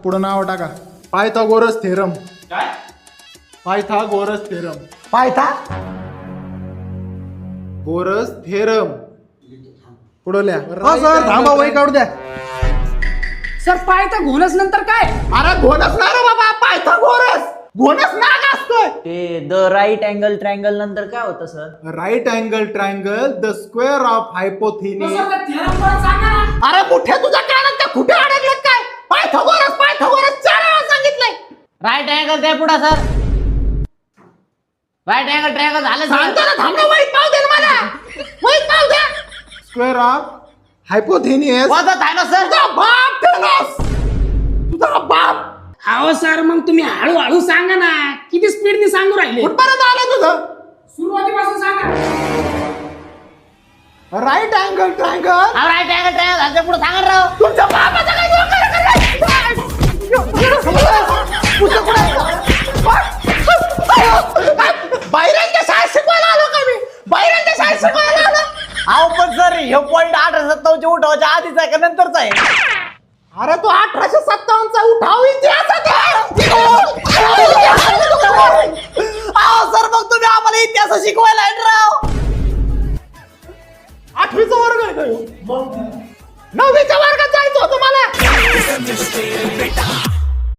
पुढं नाव टाका. Pythagoras theorem. काय? Pythagoras theorem. गोरस थेरम. पुढं लिहा. सर थांबा, वही काढू द्या. सर पायथागोरस नंतर काय? अरे घोणस ना रे बाबा, पायथागोरस. घोणस नाग असतोय. ते द राईट अँगल ट्रायंगल नंतर काय होतं sir? Right angle triangle the square of hypotenuse. Sir theorem परत सांगा ना. अरे मोठ्या तुझ्या कानात त्या कुठे अडकलेत काय? पायथागोरस पायथागोरस 4 वेळा सांगितलंय. राईट अँगल ते पुढे सर. राईट अँगल ट्रायंगल झालं सांगतो ना, थांब ना, वहीत पाव दे ना मला. वहीत पाव दे. Square of हायपोथिनिस. वाजत आहे ना सर. तुझा बाप थेनोस. तुझा बाप. अहो सर मग तुम्ही हळूहळू सांगा ना, किती स्पीडने सांगू राहिले. कुठपर्यंत आलं तुझं? सुरुवातीपासून सांगा. Right angle triangle. Right angle triangle झालं पुढे सांगा राव. तुमच्या बापाचा काय दोष आहे? बाहेरांच्या शाळेत शिकवायला आलो का मी? बाहेरांच्या शाळेत शिकवायला आलो. अहो पण सर हे पॉईंट 1857 उठवायच्या आधीचा आहे का नंतरचा आहे? अरे तो 1857चा उठाव इतिहासात आहे. अहो सर मग तुम्ही आम्हाला इतिहास शिकवायला आहे राव. 8वीचा वर्ग आहे का ह्यो? 9वीच्या वर्गात जायचं होतं मला.